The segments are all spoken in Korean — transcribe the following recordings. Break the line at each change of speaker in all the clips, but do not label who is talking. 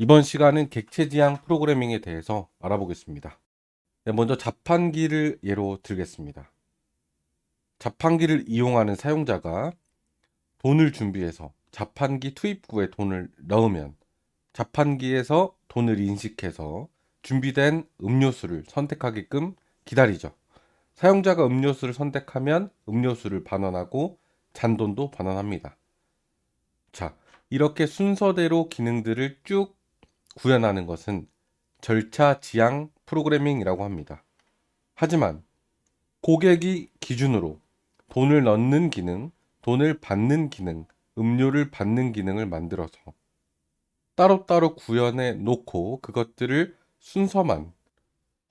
이번 시간은 객체 지향 프로그래밍에 대해서 알아보겠습니다. 네, 먼저 자판기를 예로 들겠습니다. 자판기를 이용하는 사용자가 돈을 준비해서 자판기 투입구에 돈을 넣으면 자판기에서 돈을 인식해서 준비된 음료수를 선택하게끔 기다리죠. 사용자가 음료수를 선택하면 음료수를 반환하고 잔돈도 반환합니다. 자, 이렇게 순서대로 기능들을 쭉 구현하는 것은 절차 지향 프로그래밍이라고 합니다. 하지만 고객이 기준으로 돈을 넣는 기능, 돈을 받는 기능, 음료를 받는 기능을 만들어서 따로따로 구현해 놓고 그것들을 순서만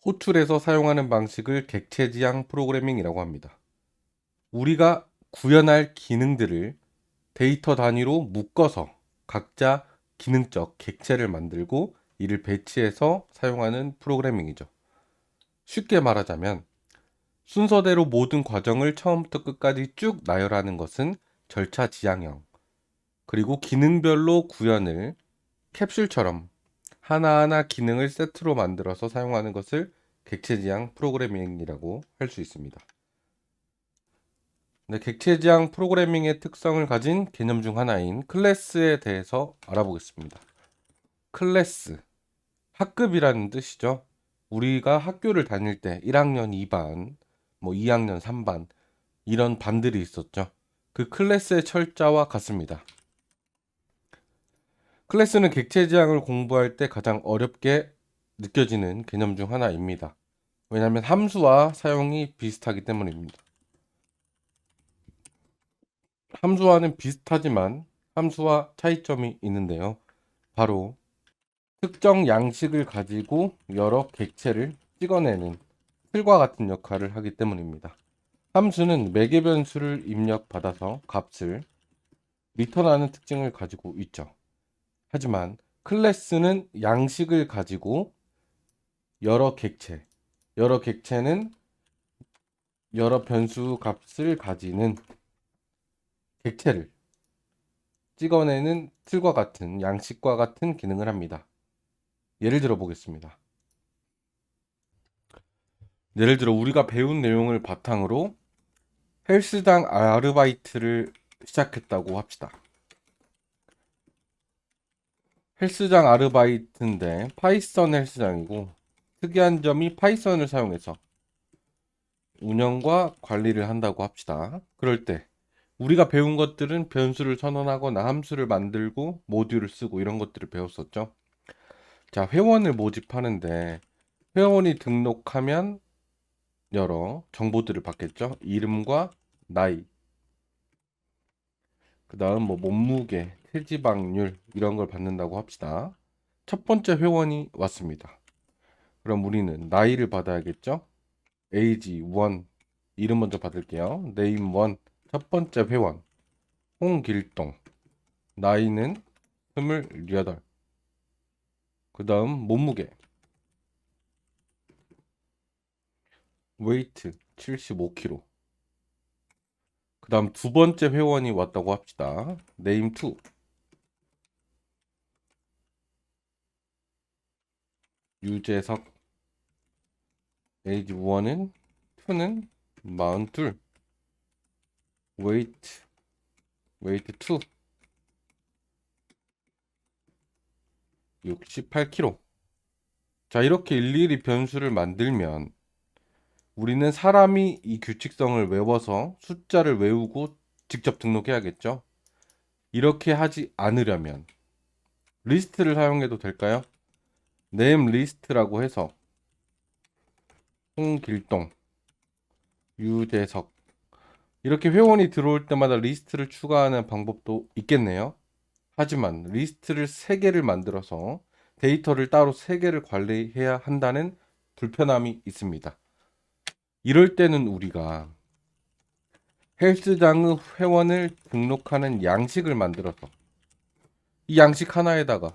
호출해서 사용하는 방식을 객체 지향 프로그래밍이라고 합니다. 우리가 구현할 기능들을 데이터 단위로 묶어서 각자 기능적 객체를 만들고 이를 배치해서 사용하는 프로그래밍이죠. 쉽게 말하자면 순서대로 모든 과정을 처음부터 끝까지 쭉 나열하는 것은 절차 지향형, 그리고 기능별로 구현을 캡슐처럼 하나하나 기능을 세트로 만들어서 사용하는 것을 객체 지향 프로그래밍이라고 할 수 있습니다. 네, 객체 지향 프로그래밍의 특성을 가진 개념 중 하나인 클래스에 대해서 알아보겠습니다. 클래스, 학급이라는 뜻이죠. 우리가 학교를 다닐 때 1학년 2반, 2학년 3반 이런 반들이 있었죠. 그 클래스의 철자와 같습니다. 클래스는 객체 지향을 공부할 때 가장 어렵게 느껴지는 개념 중 하나입니다. 왜냐하면 함수와 사용이 비슷하기 때문입니다. 함수와는 비슷하지만 함수와 차이점이 있는데요. 바로 특정 양식을 가지고 여러 객체를 찍어내는 틀과 같은 역할을 하기 때문입니다. 함수는 매개 변수를 입력받아서 값을 리턴하는 특징을 가지고 있죠. 하지만 클래스는 양식을 가지고 여러 객체는 여러 변수 값을 가지는 객체를 찍어내는 틀과 같은 양식과 같은 기능을 합니다. 예를 들어 보겠습니다. 예를 들어 우리가 배운 내용을 바탕으로 헬스장 아르바이트를 시작했다고 합시다. 헬스장 아르바이트인데 파이썬 헬스장이고 특이한 점이 파이썬을 사용해서 운영과 관리를 한다고 합시다. 그럴 때 우리가 배운 것들은 변수를 선언하거나 함수를 만들고 모듈을 쓰고 이런 것들을 배웠었죠. 자, 회원을 모집하는데 회원이 등록하면 여러 정보들을 받겠죠. 이름과 나이, 그 다음 몸무게, 체지방률 이런 걸 받는다고 합시다. 첫 번째 회원이 왔습니다. 그럼 우리는 나이를 받아야겠죠. age 1 이름 먼저 받을게요. name 1 첫 번째 회원 홍길동, 나이는 28. 그 다음 몸무게 weight 75kg. 그 다음 두 번째 회원이 왔다고 합시다. name 2 유재석, age 1은 2는 42. weight 2 68kg. 자, 이렇게 일일이 변수를 만들면 우리는 사람이 이 규칙성을 외워서 숫자를 외우고 직접 등록해야겠죠. 이렇게 하지 않으려면 리스트를 사용해도 될까요? name 리스트라고 해서 홍길동, 유재석 이렇게 회원이 들어올 때마다 리스트를 추가하는 방법도 있겠네요. 하지만 리스트를 3개를 만들어서 데이터를 따로 3개를 관리해야 한다는 불편함이 있습니다. 이럴 때는 우리가 헬스장의 회원을 등록하는 양식을 만들어서 이 양식 하나에다가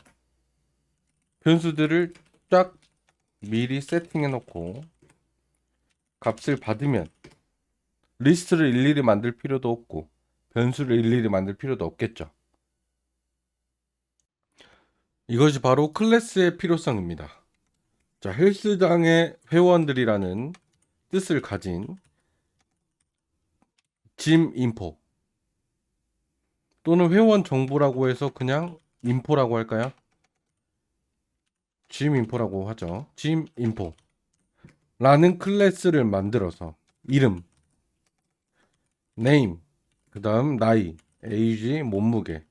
변수들을 쫙 미리 세팅해 놓고 값을 받으면 리스트를 일일이 만들 필요도 없고 변수를 일일이 만들 필요도 없겠죠. 이것이 바로 클래스의 필요성입니다. 자, 헬스장의 회원들이라는 뜻을 가진 짐 인포 또는 회원 정보라고 해서 그냥 인포라고 할까요? 짐 인포라고 하죠. 짐 인포라는 클래스를 만들어서 이름, 네임, 그 다음 나이, 에이지, 몸무게,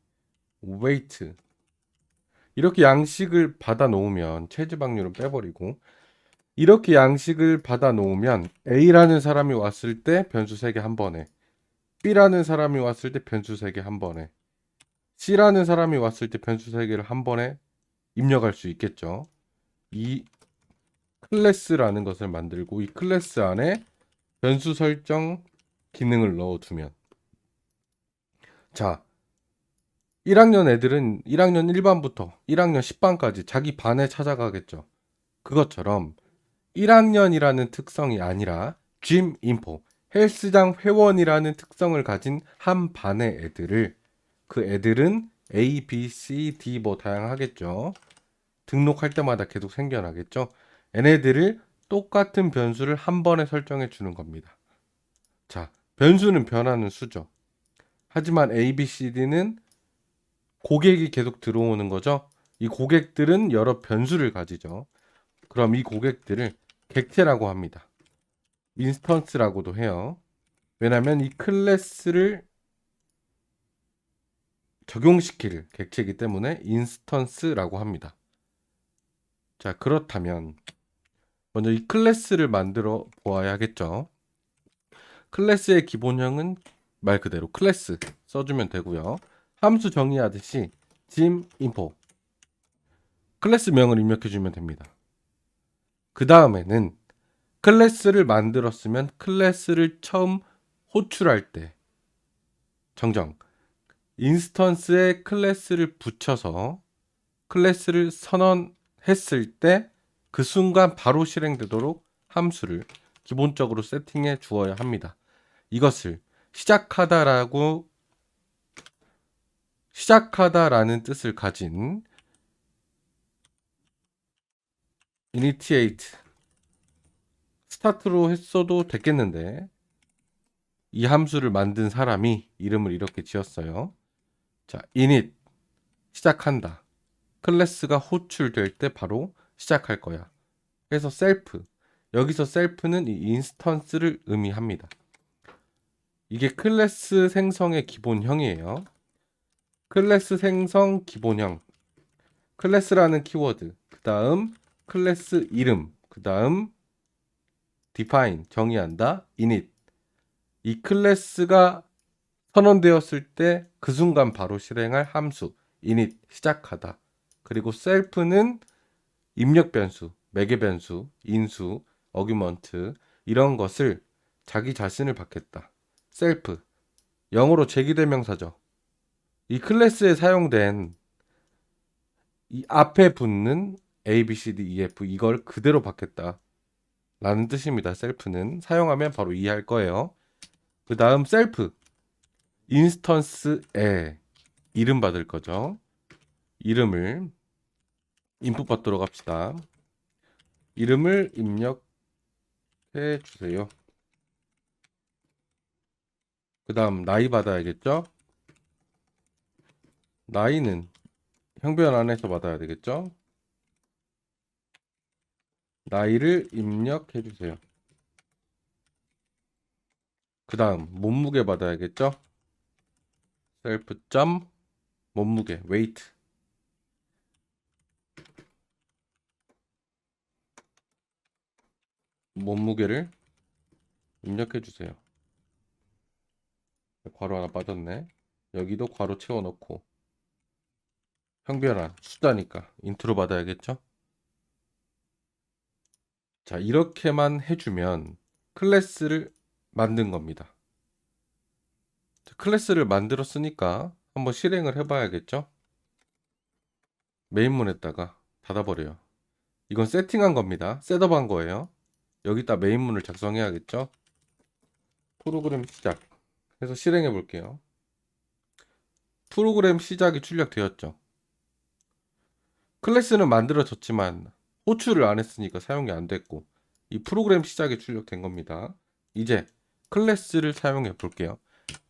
웨이트 이렇게 양식을 받아 놓으면 체지방률은 빼버리고 이렇게 양식을 받아 놓으면 A라는 사람이 왔을 때 변수 3개 한 번에 B라는 사람이 왔을 때 변수 3개 한 번에 C라는 사람이 왔을 때 변수 3개를 한 번에 입력할 수 있겠죠. 이 클래스라는 것을 만들고 이 클래스 안에 변수 설정 기능을 넣어두면 자 1학년 애들은 1학년 1반부터 1학년 10반까지 자기 반에 찾아가겠죠. 그것처럼 1학년이라는 특성이 아니라 짐 인포 헬스장 회원이라는 특성을 가진 한 반의 애들을 그 애들은 A, B, C, D 뭐 다양하겠죠. 등록할 때마다 계속 생겨나겠죠. 얘네들을 똑같은 변수를 한 번에 설정해 주는 겁니다. 자, 변수는 변하는 수죠. 하지만 A, B, C, D는 고객이 계속 들어오는 거죠. 이 고객들은 여러 변수를 가지죠. 그럼 이 고객들을 객체라고 합니다. 인스턴스라고도 해요. 왜냐하면 이 클래스를 적용시킬 객체이기 때문에 인스턴스라고 합니다. 자, 그렇다면 먼저 이 클래스를 만들어 보아야 하겠죠. 클래스의 기본형은 말 그대로 클래스 써주면 되고요. 함수 정의하듯이 짐 인포 클래스명을 입력해주면 됩니다. 그 다음에는 클래스를 만들었으면 클래스를 처음 호출할 때 정정 인스턴스에 클래스를 붙여서 클래스를 선언했을 때 그 순간 바로 실행되도록 함수를 기본적으로 세팅해 주어야 합니다. 이것을 시작하다라는 뜻을 가진 initiate 스타트로 했어도 됐겠는데 이 함수를 만든 사람이 이름을 이렇게 지었어요. 자, init 시작한다. 클래스가 호출될 때 바로 시작할 거야. 그래서 셀프 여기서 셀프는 이 인스턴스를 의미합니다. 이게 클래스 생성의 기본형이에요. 클래스 생성 기본형 클래스라는 키워드 그 다음 클래스 이름 그 다음 define 정의한다 init 이 클래스가 선언되었을 때 그 순간 바로 실행할 함수 init 시작하다 그리고 셀프는 입력 변수 매개 변수 인수 어규먼트 이런 것을 자기 자신을 받겠다 셀프 영어로 제기대명사죠. 이 클래스에 사용된 이 앞에 붙는 A, B, C, D, E, F 이걸 그대로 받겠다 라는 뜻입니다. 셀프는 사용하면 바로 이해할 거예요. 그 다음 셀프 인스턴스에 이름 받을 거죠. 이름을 인풋 받도록 합시다. 이름을 입력해 주세요. 그 다음 나이 받아야겠죠. 나이는 형변 안에서 받아야 되겠죠. 나이를 입력해 주세요. 그 다음 몸무게 받아야겠죠. 셀프 점 몸무게 weight 몸무게를 입력해 주세요. 괄호 하나 빠졌네. 여기도 괄호 채워 넣고 형변환 숫자니까 인트로 받아야겠죠. 자, 이렇게만 해주면 클래스를 만든 겁니다. 자, 클래스를 만들었으니까 한번 실행을 해봐야겠죠. 메인문에다가 닫아버려요. 이건 세팅한 겁니다. 셋업한 거예요. 여기다 메인문을 작성해야겠죠. 프로그램 시작 해서 실행해 볼게요. 프로그램 시작이 출력되었죠. 클래스는 만들어졌지만 호출을 안 했으니까 사용이 안 됐고 이 프로그램 시작에 출력된 겁니다. 이제 클래스를 사용해 볼게요.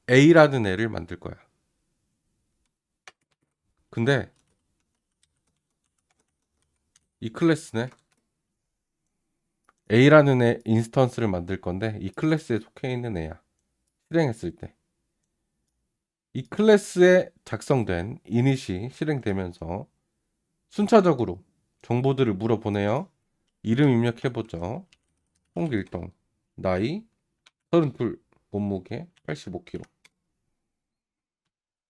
A라는 애를 만들 거야. 근데 이 클래스네. A라는 애 인스턴스를 만들 건데 이 클래스에 속해 있는 애야. 실행했을 때. 이 클래스에 작성된 이닛이 실행되면서 순차적으로 정보들을 물어보네요. 이름 입력해보죠. 홍길동, 나이 32, 몸무게 85kg.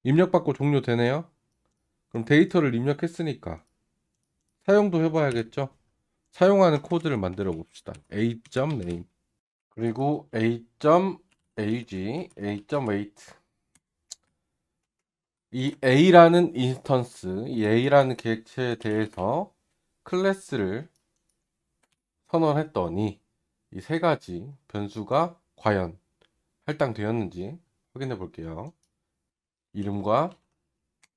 입력받고 종료되네요. 그럼 데이터를 입력했으니까 사용도 해봐야겠죠? 사용하는 코드를 만들어 봅시다. a.name 그리고 a.ag, a.weight 이 a라는 인스턴스, 이 a라는 객체에 대해서 클래스를 선언했더니 이 세 가지 변수가 과연 할당되었는지 확인해 볼게요. 이름과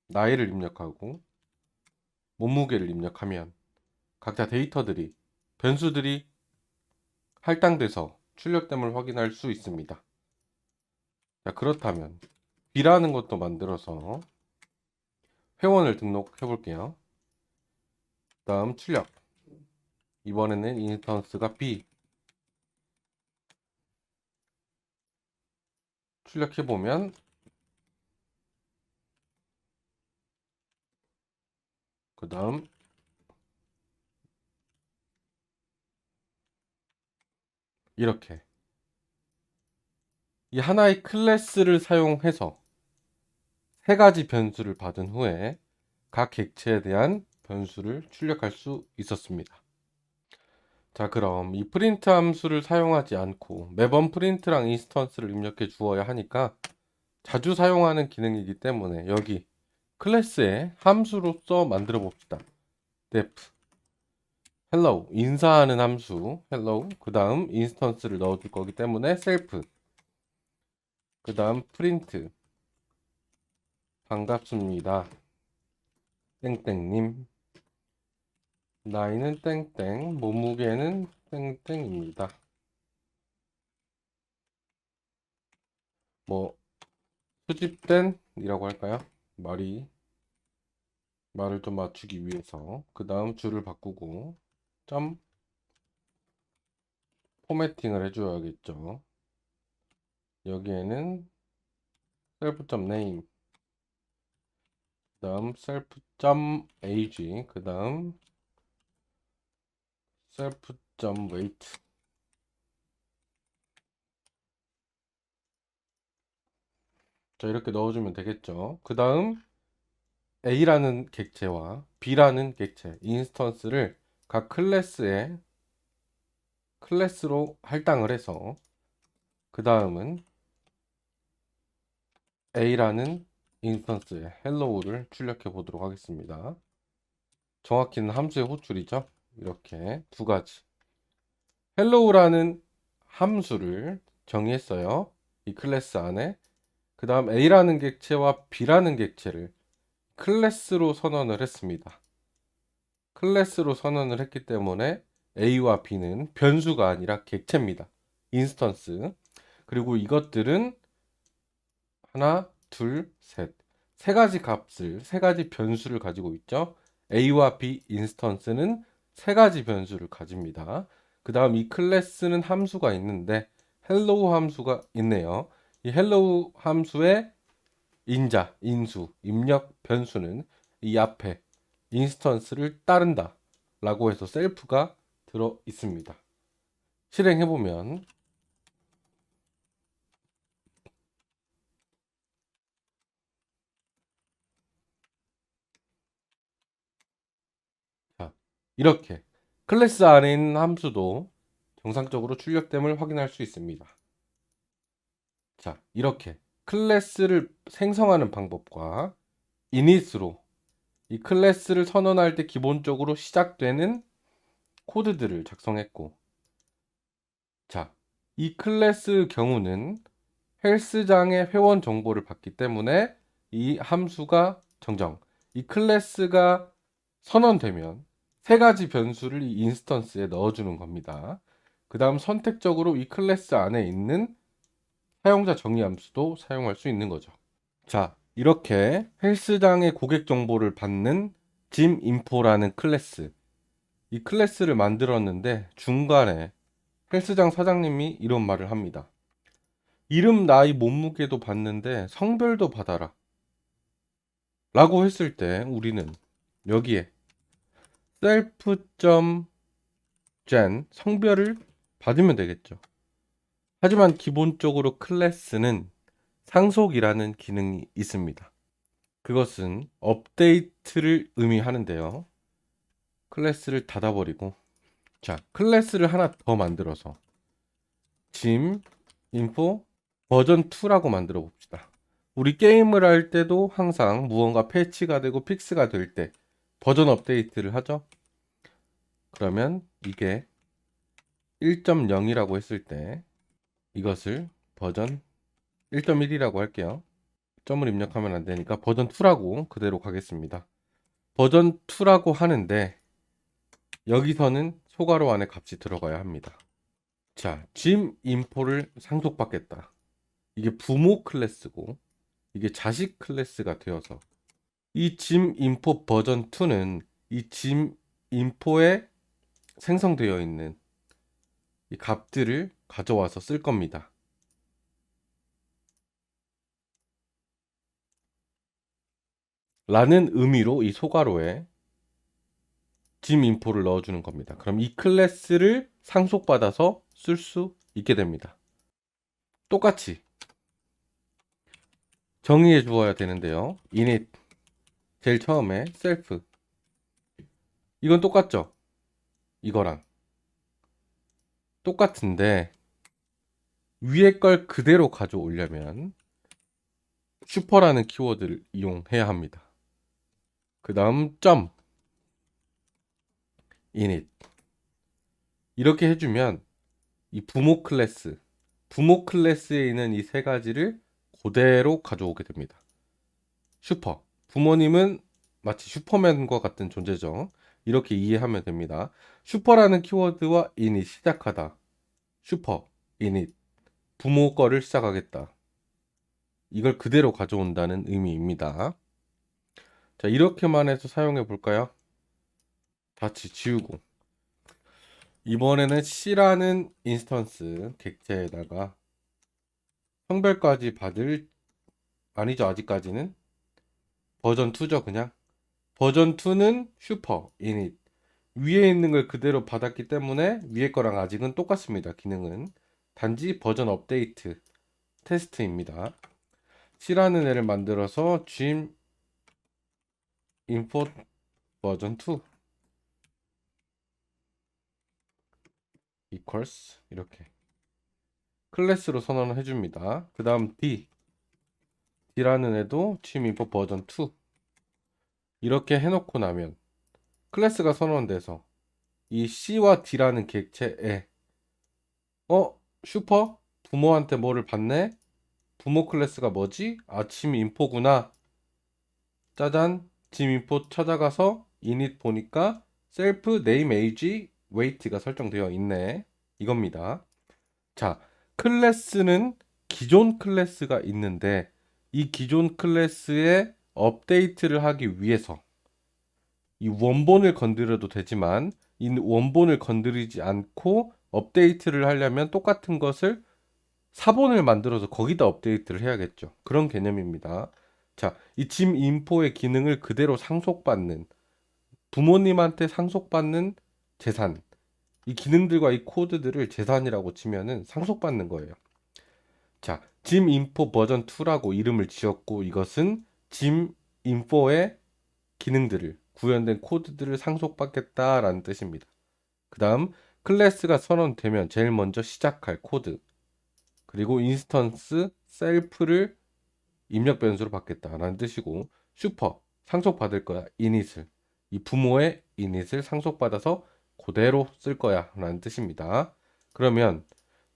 나이를 입력하고 몸무게를 입력하면 각자 데이터들이 변수들이 할당돼서 출력됨을 확인할 수 있습니다. 자, 그렇다면 B라는 것도 만들어서 회원을 등록해 볼게요. 다음 출력. 이번에는 인스턴스가 B. 출력해 보면 그 다음 이렇게 이 하나의 클래스를 사용해서 세 가지 변수를 받은 후에 각 객체에 대한 변수를 출력할 수 있었습니다. 자, 그럼 이 프린트 함수를 사용하지 않고 매번 프린트랑 인스턴스를 입력해 주어야 하니까 자주 사용하는 기능이기 때문에 여기 클래스에 함수로서 만들어 봅시다. def hello 인사하는 함수 hello 그 다음 인스턴스를 넣어줄 거기 때문에 self 그 다음 print 반갑습니다 땡땡님 나이는 땡땡 몸무게는 땡땡입니다. 뭐 수집된 이라고 할까요? 말을 좀 맞추기 위해서 그 다음 줄을 바꾸고 점 포매팅을 해줘야겠죠. 여기에는 self.name 그 다음 self.ag 그 다음 self.weight 자, 이렇게 넣어주면 되겠죠. 그 다음 A라는 객체와 B라는 객체 인스턴스를 각 클래스로 할당을 해서 그 다음은 A라는 인스턴스에 hello를 출력해 보도록 하겠습니다. 정확히는 함수의 호출이죠. 이렇게 두 가지 hello라는 함수를 정의했어요. 이 클래스 안에 그 다음 A라는 객체와 B라는 객체를 클래스로 선언을 했습니다. 클래스로 선언을 했기 때문에 A와 B는 변수가 아니라 객체입니다. 인스턴스. 그리고 이것들은 하나, 둘, 셋. 세 가지 값을, 세 가지 변수를 가지고 있죠. A와 B 인스턴스는 세 가지 변수를 가집니다. 그 다음 이 클래스는 함수가 있는데 hello 함수가 있네요. 이 hello 함수의 인수, 입력 변수는 이 앞에 인스턴스를 따른다 라고 해서 셀프가 들어 있습니다. 실행해 보면 자, 이렇게 클래스 안에 있는 함수도 정상적으로 출력됨을 확인할 수 있습니다. 자, 이렇게 클래스를 생성하는 방법과 이닛으로 이 클래스를 선언할 때 기본적으로 시작되는 코드들을 작성했고, 자, 이 클래스 경우는 헬스장의 회원 정보를 받기 때문에 이 함수가 이 클래스가 선언되면 세 가지 변수를 이 인스턴스에 넣어주는 겁니다. 그 다음 선택적으로 이 클래스 안에 있는 사용자 정의 함수도 사용할 수 있는 거죠. 자, 이렇게 헬스장의 고객 정보를 받는 짐인포라는 클래스, 이 클래스를 만들었는데 중간에 헬스장 사장님이 이런 말을 합니다. 이름, 나이, 몸무게도 받는데 성별도 받아라 라고 했을 때 우리는 여기에 self.gen 성별을 받으면 되겠죠. 하지만 기본적으로 클래스는 상속이라는 기능이 있습니다. 그것은 업데이트를 의미하는데요. 클래스를 닫아버리고, 자, 클래스를 하나 더 만들어서 짐 인포 버전 2라고 만들어 봅시다. 우리 게임을 할 때도 항상 무언가 패치가 되고 픽스가 될 때 버전 업데이트를 하죠. 그러면 이게 1.0이라고 했을 때 이것을 버전 1.1이라고 할게요. 점을 입력하면 안 되니까 버전 2라고 그대로 가겠습니다. 버전 2라고 하는데 여기서는 소괄호 안에 값이 들어가야 합니다. 자, 짐 인포를 상속받겠다. 이게 부모 클래스고 이게 자식 클래스가 되어서 이 짐 인포 버전 2는 이 짐 인포에 생성되어 있는 이 값들을 가져와서 쓸 겁니다. 라는 의미로 이 소괄호에 짐 인포를 넣어주는 겁니다. 그럼 이 클래스를 상속받아서 쓸 수 있게 됩니다. 똑같이 정의해 주어야 되는데요. init 제일 처음에 self 이건 똑같죠? 이거랑 똑같은데 위에 걸 그대로 가져오려면 슈퍼라는 키워드를 이용해야 합니다. 그 다음 점 init 이렇게 해주면 이 부모 클래스에 있는 이 세 가지를 그대로 가져오게 됩니다. 슈퍼 부모님은 마치 슈퍼맨과 같은 존재죠. 이렇게 이해하면 됩니다. 슈퍼라는 키워드와 init 시작하다 슈퍼 init 부모 거를 시작하겠다. 이걸 그대로 가져온다는 의미입니다. 자, 이렇게만 해서 사용해 볼까요? 같이 지우고 이번에는 C라는 인스턴스 객체에다가 성별까지 받을 아니죠 아직까지는 버전 2죠 그냥 버전 2는 슈퍼 init 위에 있는 걸 그대로 받았기 때문에 위에 거랑 아직은 똑같습니다. 기능은 단지 버전 업데이트 테스트입니다. C라는 애를 만들어서 gym import 버전 2 equals 이렇게 클래스로 선언을 해줍니다. 그 다음 D라는 애도 gym import 버전 2 이렇게 해놓고 나면 클래스가 선언돼서 이 C와 D라는 객체에 슈퍼? 부모한테 뭐를 받네? 부모 클래스가 뭐지? 짐 인포구나. 짜잔 짐 인포 찾아가서 init 보니까 self name age weight가 설정되어 있네. 이겁니다. 자, 클래스는 기존 클래스가 있는데 이 기존 클래스에 업데이트를 하기 위해서 이 원본을 건드려도 되지만 이 원본을 건드리지 않고 업데이트를 하려면 똑같은 것을 사본을 만들어서 거기다 업데이트를 해야겠죠. 그런 개념입니다. 자, 이 짐 인포의 기능을 그대로 상속받는 부모님한테 상속받는 재산 이 기능들과 이 코드들을 재산이라고 치면은 상속받는 거예요. 자, 짐 인포 버전 2라고 이름을 지었고 이것은 짐 인포의 기능들을 구현된 코드들을 상속받겠다라는 뜻입니다. 그 다음 클래스가 선언되면 제일 먼저 시작할 코드 그리고 인스턴스 셀프를 입력 변수로 받겠다라는 뜻이고 슈퍼 상속받을 거야 init을 이 부모의 init을 상속받아서 그대로 쓸 거야 라는 뜻입니다. 그러면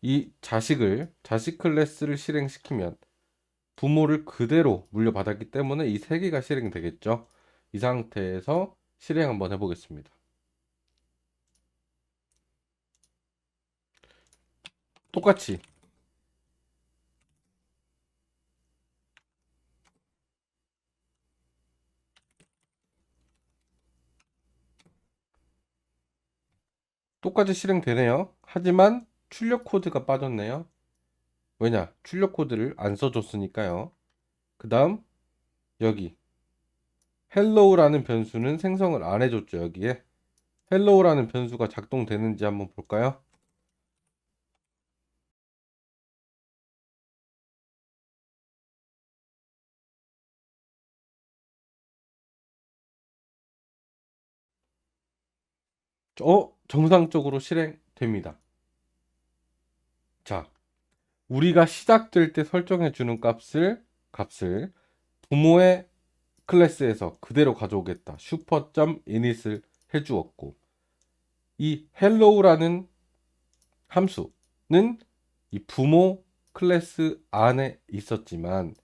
이 자식 클래스를 실행시키면 부모를 그대로 물려받았기 때문에 이 세 개가 실행되겠죠. 이 상태에서 실행 한번 해보겠습니다. 똑같이 실행되네요. 하지만 출력 코드가 빠졌네요. 왜냐? 출력 코드를 안 써줬으니까요. 그 다음 여기 hello라는 변수는 생성을 안 해줬죠. 여기에 hello라는 변수가 작동되는지 한번 볼까요? 정상적으로 실행됩니다. 자, 우리가 시작될 때 설정해 주는 값을 부모의 클래스에서 그대로 가져오겠다. 슈퍼.init을 해주었고, 이 hello라는 함수는 이 부모 클래스 안에 있었지만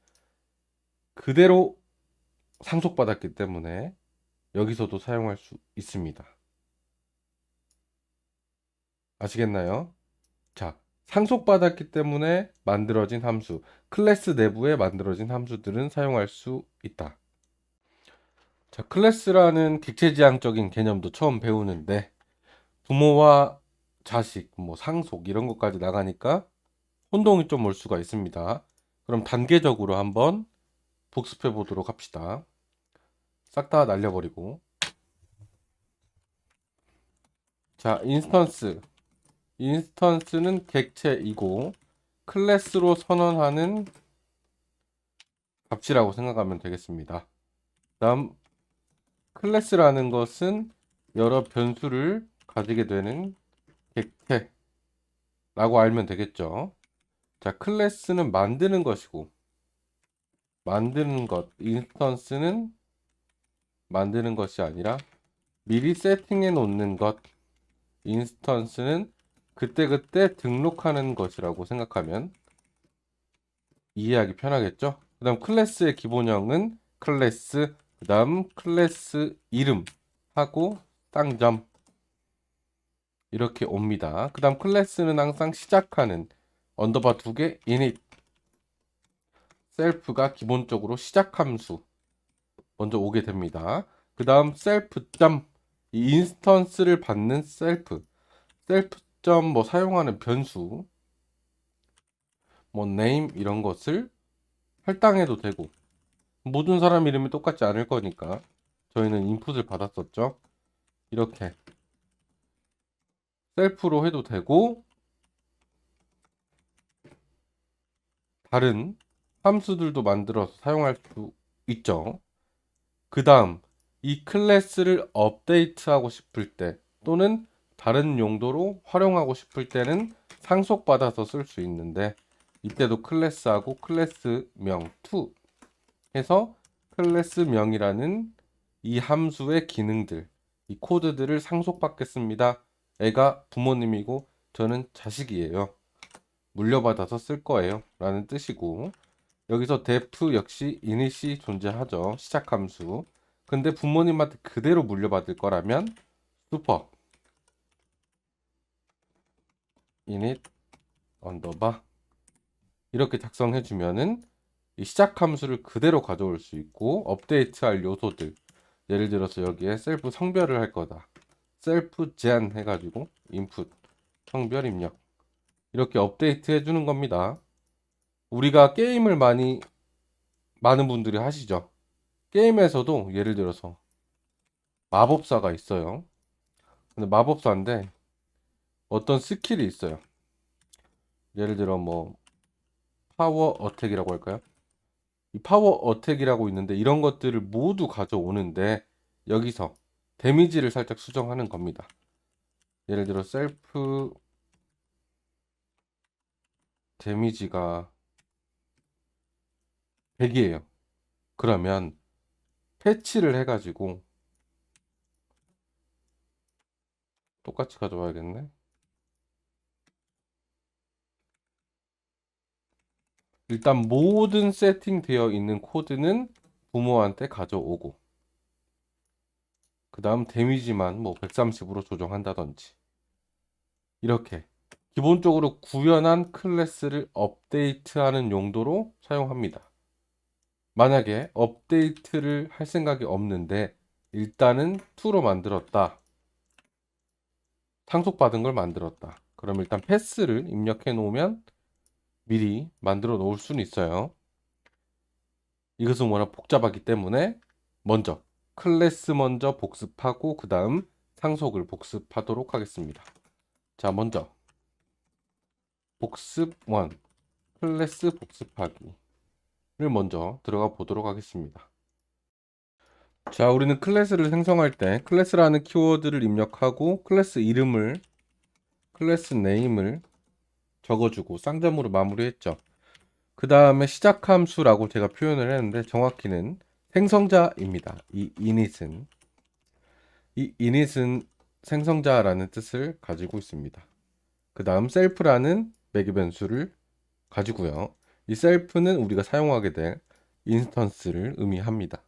그대로 상속받았기 때문에 여기서도 사용할 수 있습니다. 아시겠나요? 자, 상속받았기 때문에 만들어진 함수, 클래스 내부에 만들어진 함수들은 사용할 수 있다. 자, 클래스라는 객체지향적인 개념도 처음 배우는데 부모와 자식, 뭐 상속 이런 것까지 나가니까 혼동이 좀 올 수가 있습니다. 그럼 단계적으로 한번 복습해 보도록 합시다. 싹 다 날려버리고. 자, 인스턴스는 객체이고 클래스로 선언하는 값이라고 생각하면 되겠습니다. 다음 클래스라는 것은 여러 변수를 가지게 되는 객체라고 알면 되겠죠. 자, 클래스는 만드는 것이고 만드는 것, 인스턴스는 만드는 것이 아니라 미리 세팅해 놓는 것, 인스턴스는 그때그때 등록하는 것이라고 생각하면 이해하기 편하겠죠? 그 다음 클래스의 기본형은 클래스, 그 다음 클래스 이름하고 쌍점 이렇게 옵니다. 그 다음 클래스는 항상 시작하는 언더바 2개 init 셀프가 기본적으로 시작 함수 먼저 오게 됩니다. 그 다음 셀프 점 이 인스턴스를 받는 셀프 점 뭐 사용하는 변수 뭐 name 이런 것을 할당해도 되고 모든 사람 이름이 똑같지 않을 거니까 저희는 인풋을 받았었죠. 이렇게 셀프로 해도 되고 다른 함수들도 만들어서 사용할 수 있죠. 그 다음 이 클래스를 업데이트하고 싶을 때 또는 다른 용도로 활용하고 싶을 때는 상속받아서 쓸 수 있는데 이때도 클래스하고 클래스명 to 해서 클래스명이라는 이 함수의 기능들, 이 코드들을 상속받겠습니다. 애가 부모님이고 저는 자식이에요. 물려받아서 쓸 거예요. 라는 뜻이고 여기서 def 역시 init이 존재하죠. 시작 함수. 근데 부모님한테 그대로 물려받을 거라면 super init 언더바 이렇게 작성해 주면은 이 시작 함수를 그대로 가져올 수 있고 업데이트할 요소들 예를 들어서 여기에 셀프 성별을 할 거다. 셀프 제한 해가지고 인풋 성별 입력 이렇게 업데이트 해주는 겁니다. 우리가 게임을 많은 분들이 하시죠. 게임에서도 예를 들어서 마법사가 있어요. 근데 마법사인데 어떤 스킬이 있어요. 예를 들어 뭐 파워 어택이라고 할까요? 이 파워 어택이라고 있는데 이런 것들을 모두 가져오는데 여기서 데미지를 살짝 수정하는 겁니다. 예를 들어 셀프 데미지가 100이에요. 그러면 패치를 해가지고 똑같이 가져와야겠네. 일단 모든 세팅되어 있는 코드는 부모한테 가져오고 그 다음 데미지만 뭐 130으로 조정한다든지 이렇게 기본적으로 구현한 클래스를 업데이트하는 용도로 사용합니다. 만약에 업데이트를 할 생각이 없는데 일단은 2로 만들었다. 상속받은 걸 만들었다. 그럼 일단 패스를 입력해 놓으면 미리 만들어 놓을 수는 있어요. 이것은 워낙 복잡하기 때문에 먼저 클래스 먼저 복습하고 그 다음 상속을 복습하도록 하겠습니다. 자, 먼저 복습 1 클래스 복습하기를 먼저 들어가 보도록 하겠습니다. 자, 우리는 클래스를 생성할 때 클래스라는 키워드를 입력하고 클래스 이름을 클래스 네임을 적어주고 쌍점으로 마무리했죠. 그 다음에 시작 함수라고 제가 표현을 했는데 정확히는 생성자입니다. 이 init은 생성자라는 뜻을 가지고 있습니다. 그 다음 셀프라는 매개 변수를 가지고요. 이 셀프는 우리가 사용하게 될 인스턴스를 의미합니다.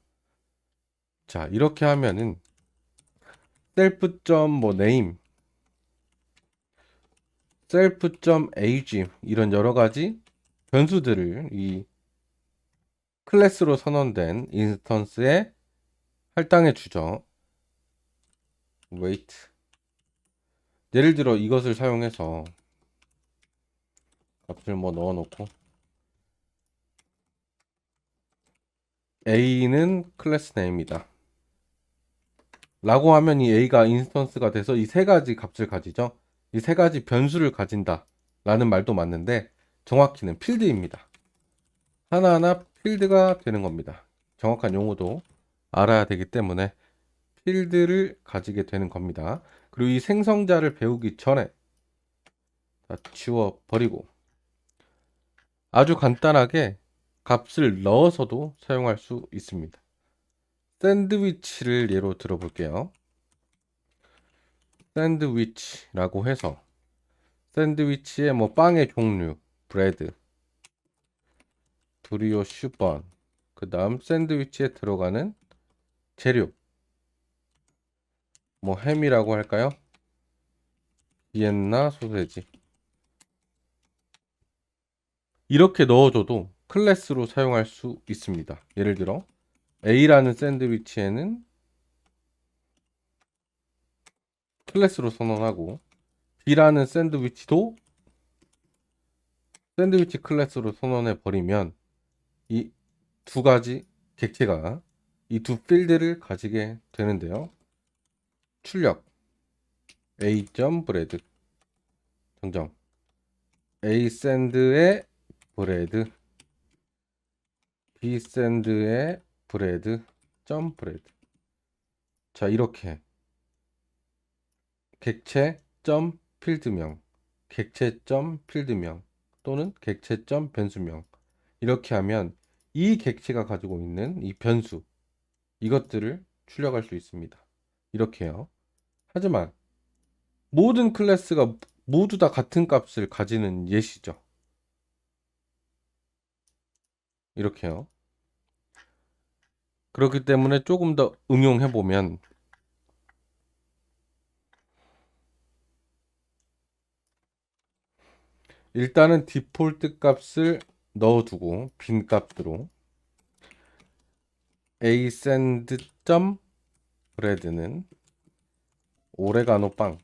자, 이렇게 하면은 self.name, self.age 이런 여러 가지 변수들을 이 클래스로 선언된 인스턴스에 할당해 주죠. wait. 예를 들어 이것을 사용해서 값을 뭐 넣어 놓고 A는 클래스 네임이다 라고 하면 이 A가 인스턴스가 돼서 이 세 가지 값을 가지죠. 이 세 가지 변수를 가진다 라는 말도 맞는데 정확히는 필드입니다. 하나하나 필드가 되는 겁니다. 정확한 용어도 알아야 되기 때문에 필드를 가지게 되는 겁니다. 그리고 이 생성자를 배우기 전에 다 지워버리고 아주 간단하게 값을 넣어서도 사용할 수 있습니다. 샌드위치를 예로 들어볼게요. 샌드위치라고 해서 샌드위치의 뭐 빵의 종류, 브레드, 브리오슈 번, 그 다음 샌드위치에 들어가는 재료, 뭐 햄이라고 할까요? 비엔나 소세지. 이렇게 넣어줘도 클래스로 사용할 수 있습니다. 예를 들어 A라는 샌드위치에는 클래스로 선언하고 B라는 샌드위치도 샌드위치 클래스로 선언해 버리면 이 두 가지 객체가 이 두 필드를 가지게 되는데요. 출력 A.bread 정정 A 샌드의 브레드 B 샌드의 브레드 점 브레드. 자, 이렇게 객체 점 필드명, 객체 점 필드명 또는 객체 점 변수명 이렇게 하면 이 객체가 가지고 있는 이 변수 이것들을 출력할 수 있습니다. 이렇게요. 하지만 모든 클래스가 모두 다 같은 값을 가지는 예시죠. 이렇게요. 그렇기 때문에 조금 더 응용해 보면 일단은 디폴트 값을 넣어두고 빈 값으로 ascend.bread는 오레가노 빵,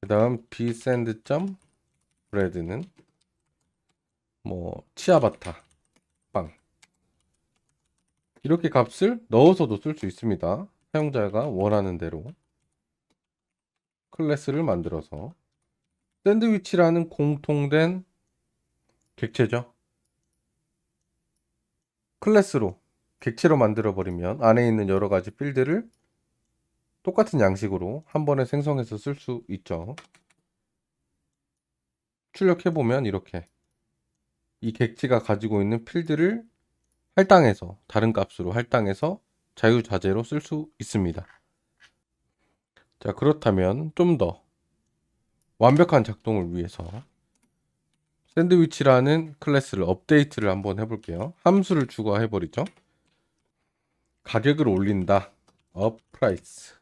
그 다음 bsend.bread는 뭐 치아바타 빵 이렇게 값을 넣어서도 쓸 수 있습니다. 사용자가 원하는 대로 클래스를 만들어서 샌드위치라는 공통된 객체죠. 클래스로 객체로 만들어 버리면 안에 있는 여러 가지 필드를 똑같은 양식으로 한 번에 생성해서 쓸 수 있죠. 출력해 보면 이렇게 이 객체가 가지고 있는 필드를 할당해서 다른 값으로 할당해서 자유자재로 쓸 수 있습니다. 자, 그렇다면 좀 더 완벽한 작동을 위해서 샌드위치라는 클래스를 업데이트를 한번 해볼게요. 함수를 추가해 버리죠. 가격을 올린다. of price.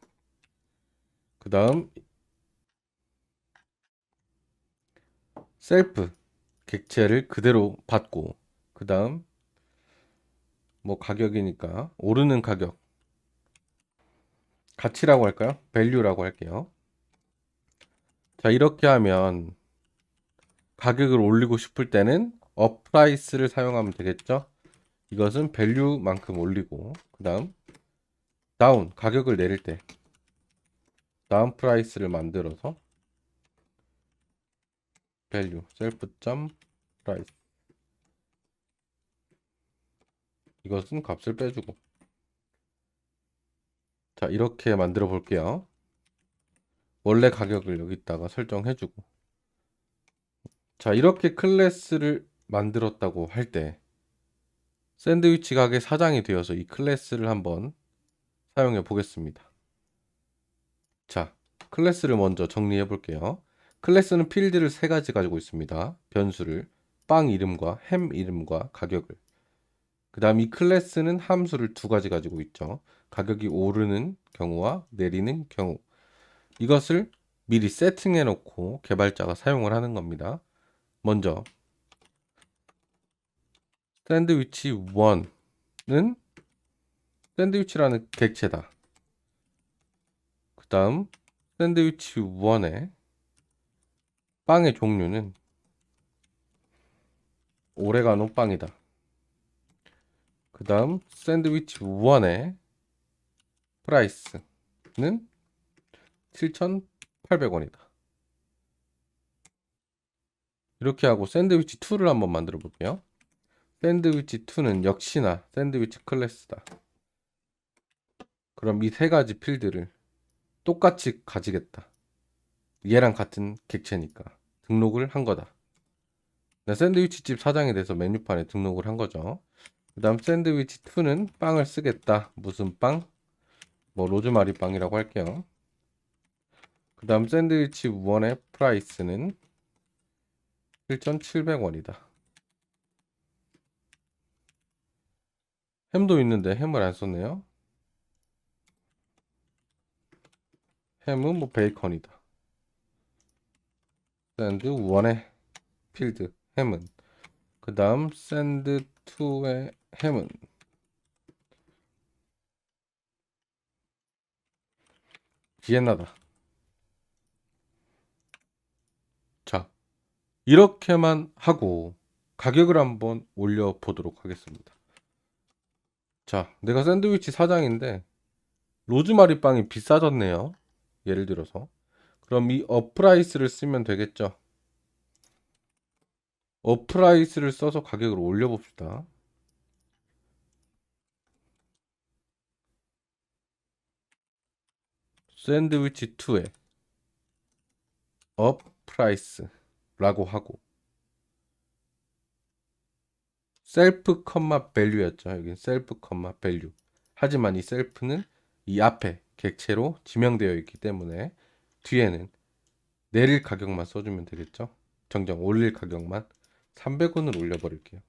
그 다음 셀프 객체를 그대로 받고, 그 다음 뭐 가격이니까 오르는 가격, 가치라고 할까요? value라고 할게요. 자, 이렇게 하면 가격을 올리고 싶을 때는 up price를 사용하면 되겠죠? 이것은 value만큼 올리고, 그 다음 down 가격을 내릴 때 down price를 만들어서 value self.price, 이것은 값을 빼주고. 자, 이렇게 만들어 볼게요. 원래 가격을 여기다가 설정해주고. 자, 이렇게 클래스를 만들었다고 할 때 샌드위치 가게 사장이 되어서 이 클래스를 한번 사용해 보겠습니다. 자, 클래스를 먼저 정리해 볼게요. 클래스는 필드를 세 가지 가지고 있습니다. 변수를, 빵 이름과 햄 이름과 가격을. 그 다음 이 클래스는 함수를 두 가지 가지고 있죠. 가격이 오르는 경우와 내리는 경우. 이것을 미리 세팅해 놓고 개발자가 사용을 하는 겁니다. 먼저 샌드위치 1은 샌드위치라는 객체다. 그 다음 샌드위치 1의 빵의 종류는 오레가노 빵이다. 그 다음 샌드위치 1의 프라이스는 7,800원이다. 이렇게 하고 샌드위치 2를 한번 만들어 볼게요. 샌드위치 2는 역시나 샌드위치 클래스다. 그럼 이 세 가지 필드를 똑같이 가지겠다. 얘랑 같은 객체니까 등록을 한 거다. 샌드위치 집 사장이 돼서 메뉴판에 등록을 한 거죠. 그 다음 샌드위치 2는 빵을 쓰겠다. 무슨 빵? 뭐 로즈마리 빵이라고 할게요. 그 다음 샌드위치 1의 프라이스는 7,700원이다. 햄도 있는데 햄을 안 썼네요. 햄은 뭐 베이컨이다. 샌드 1의 필드 햄은, 그 다음 샌드 2의 햄은 비엔나다. 자, 이렇게만 하고 가격을 한번 올려 보도록 하겠습니다. 자, 내가 샌드위치 사장인데 로즈마리 빵이 비싸졌네요. 예를 들어서. 그럼 이 어프라이스를 쓰면 되겠죠. 어프라이스를 써서 가격을 올려 봅시다. 샌드위치 2에 어프라이스라고 하고 셀프 컴마 밸류였죠. 여기 셀프 컴마 밸류. 하지만 이 셀프는 이 앞에 객체로 지명되어 있기 때문에 뒤에는 내릴 가격만 써주면 되겠죠. 정정 올릴 가격만 300원을 올려버릴게요.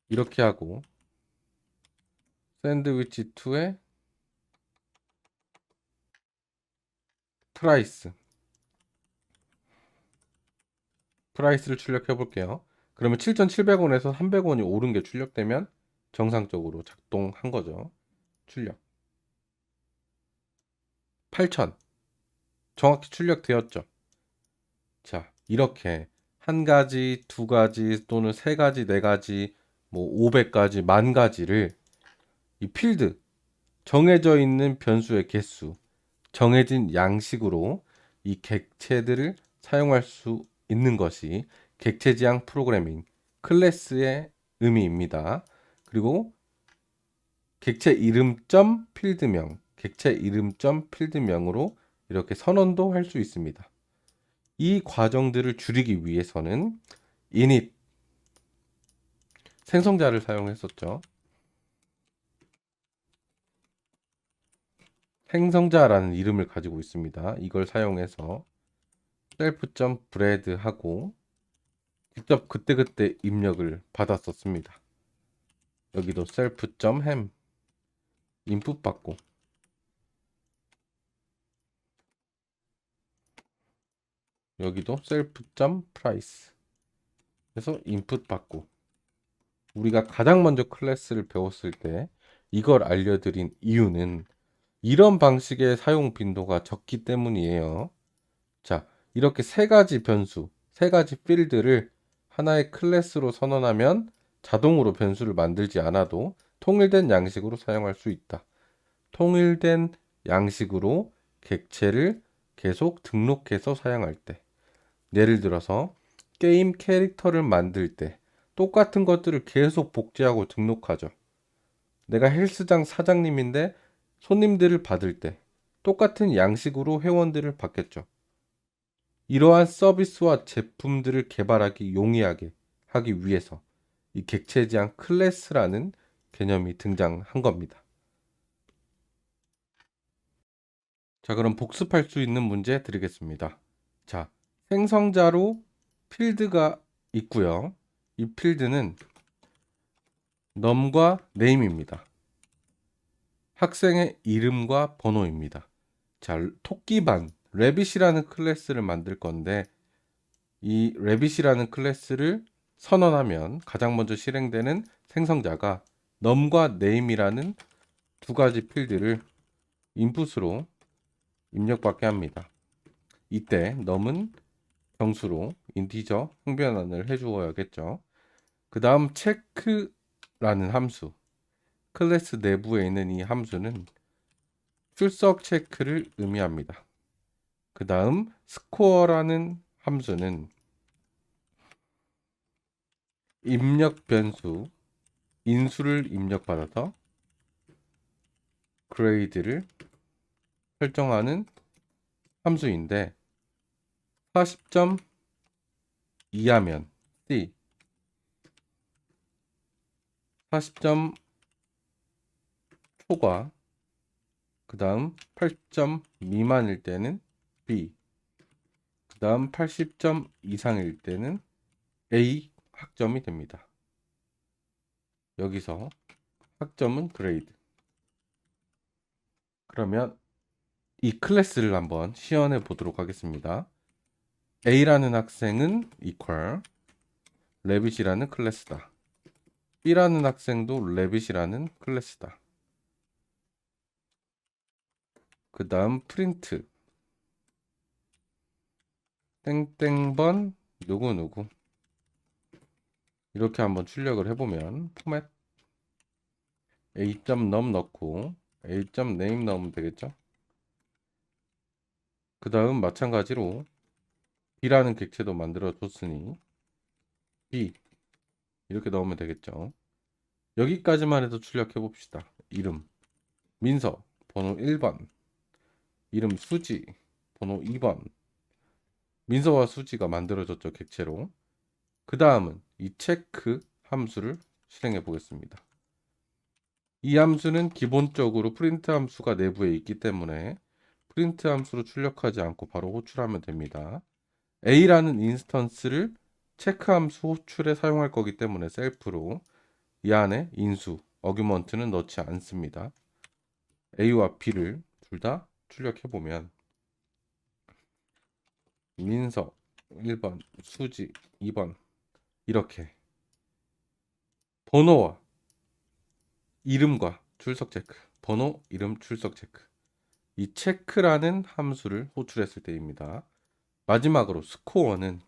이렇게 하고 샌드위치 2의 프라이스를 출력해 볼게요. 그러면 7,700원에서 300원이 오른 게 출력되면 정상적으로 작동한 거죠. 출력 8,000 정확히 출력되었죠. 자, 이렇게 한 가지, 두 가지 또는 세 가지, 네 가지, 뭐 500가지, 만 가지를 이 필드 정해져 있는 변수의 개수, 정해진 양식으로 이 객체들을 사용할 수 있는 것이 객체 지향 프로그래밍 클래스의 의미입니다. 그리고 객체 이름점 필드명, 객체 이름점 필드명으로 이렇게 선언도 할 수 있습니다. 이 과정들을 줄이기 위해서는 init 생성자를 사용했었죠. 생성자라는 이름을 가지고 있습니다. 이걸 사용해서 self.bread 하고 직접 그때그때 입력을 받았었습니다. 여기도 self.ham 인풋 받고 여기도 self.price 그래서 인풋 받고 우리가 가장 먼저 클래스를 배웠을 때 이걸 알려드린 이유는 이런 방식의 사용 빈도가 적기 때문이에요. 자, 이렇게 세 가지 변수, 세 가지 필드를 하나의 클래스로 선언하면 자동으로 변수를 만들지 않아도 통일된 양식으로 사용할 수 있다. 통일된 양식으로 객체를 계속 등록해서 사용할 때, 예를 들어서 게임 캐릭터를 만들 때 똑같은 것들을 계속 복제하고 등록하죠. 내가 헬스장 사장님인데 손님들을 받을 때 똑같은 양식으로 회원들을 받겠죠. 이러한 서비스와 제품들을 개발하기 용이하게 하기 위해서 이 객체 지향 클래스라는 개념이 등장한 겁니다. 자, 그럼 복습할 수 있는 문제 드리겠습니다. 자, 생성자로 필드가 있고요. 이 필드는 num과 name입니다. 학생의 이름과 번호입니다. 자, 토끼반 rabbit이라는 클래스를 만들 건데 이 rabbit이라는 클래스를 선언하면 가장 먼저 실행되는 생성자가 num과 name이라는 두 가지 필드를 인풋으로 입력받게 합니다. 이때 num은 정수로 인티저 항변환을 해주어야겠죠. 그 다음 체크라는 함수, 클래스 내부에 있는 이 함수는 출석 체크를 의미합니다. 그 다음 스코어라는 함수는 입력 변수 인수를 입력받아서 그레이드를 설정하는 함수인데 40점 이하면 C, 40점 초과, 그 다음 80점 미만일 때는 B, 그 다음 80점 이상일 때는 A 학점이 됩니다. 여기서 학점은 그레이드. 그러면 이 클래스를 한번 시연해 보도록 하겠습니다. A라는 학생은 equal rabbit이라는 클래스다. B라는 학생도 rabbit이라는 클래스다. 그 다음 프린트 땡땡번 누구누구 이렇게 한번 출력을 해보면 포맷 a.num 넣고 a.name 넣으면 되겠죠. 그 다음 마찬가지로 B라는 객체도 만들어 줬으니 B 이렇게 넣으면 되겠죠. 여기까지만 해도 출력해 봅시다. 이름 민서 번호 1번, 이름 수지 번호 2번. 민서와 수지가 만들어졌죠, 객체로. 그 다음은 이 체크 함수를 실행해 보겠습니다. 이 함수는 기본적으로 프린트 함수가 내부에 있기 때문에 프린트 함수로 출력하지 않고 바로 호출하면 됩니다. A라는 인스턴스를 체크 함수 호출에 사용할 거기 때문에 셀프로 이 안에 인수, 어규먼트는 넣지 않습니다. A와 B를 둘 다 출력해 보면 민서 1번, 수지 2번 이렇게 번호와 이름과 출석 체크, 번호, 이름, 출석 체크 이 체크라는 함수를 호출했을 때입니다. 마지막으로 스코어는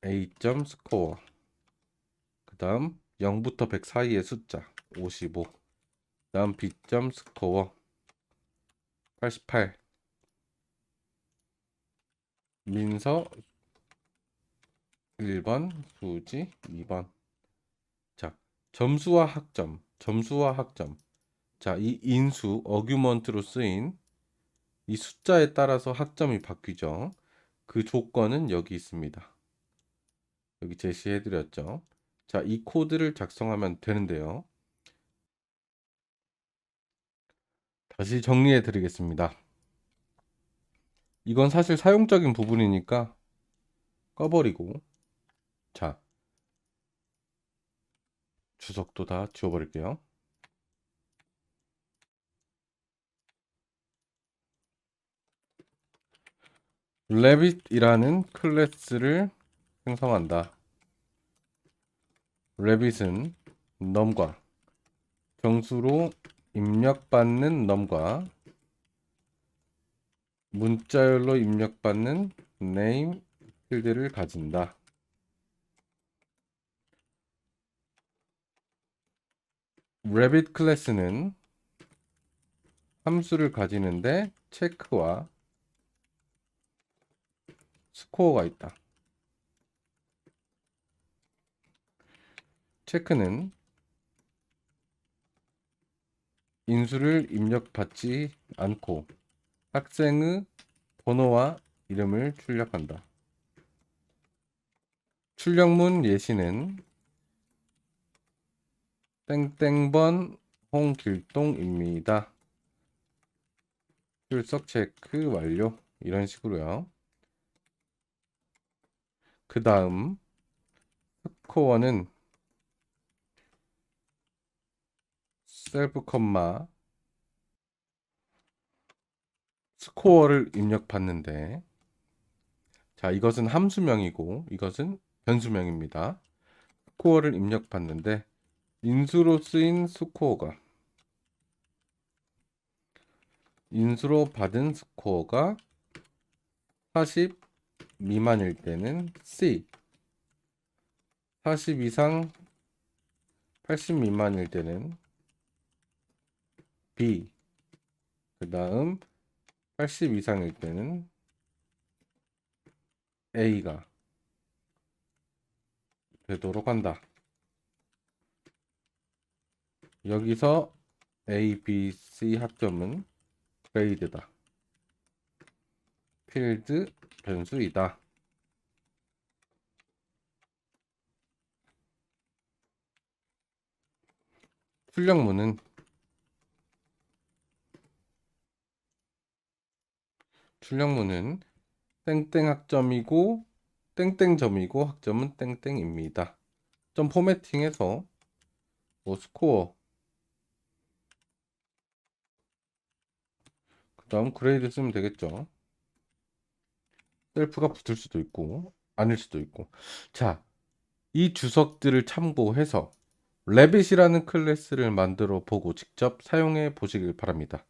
A.score 그 다음 0부터 100 사이의 숫자 55 그 다음 B.score 88 민서 1번 수지 2번. 자, 점수와 학점 점수와 학점. 자, 이 인수 어규먼트로 쓰인 이 숫자에 따라서 학점이 바뀌죠. 그 조건은 여기 있습니다. 여기 제시해 드렸죠. 자, 이 코드를 작성하면 되는데요. 다시 정리해 드리겠습니다. 이건 사실 사용적인 부분이니까 꺼버리고, 자, 주석도 다 지워버릴게요. rabbit이라는 클래스를 생성한다. rabbit은 num과 정수로 입력받는 num과 문자열로 입력받는 name 필드를 가진다. rabbit 클래스는 함수를 가지는데 체크와 스코어가 있다. 체크는 인수를 입력받지 않고 학생의 번호와 이름을 출력한다. 출력문 예시는 땡땡번 홍길동입니다. 출석 체크 완료. 이런 식으로요. 그 다음 스코어는 셀프 컴마 스코어를 입력받는데, 자, 이것은 함수명이고 이것은 변수명입니다. 스코어를 입력받는데 인수로 쓰인 스코어가, 인수로 받은 스코어가 40 미만일 때는 C, 40 이상 80 미만일 때는 B, 그 다음 80 이상일 때는 A가 되도록 한다. 여기서 A, B, C 합점은 그레이드다. 필드 변수이다. 출력문은 땡땡 학점이고 땡땡점이고 학점은 땡땡입니다. 점 포매팅해서 뭐 스코어, 그 다음 그레이드 쓰면 되겠죠. 셀프가 붙을 수도 있고 아닐 수도 있고. 자, 이 주석들을 참고해서 레빗이라는 클래스를 만들어 보고 직접 사용해 보시길 바랍니다.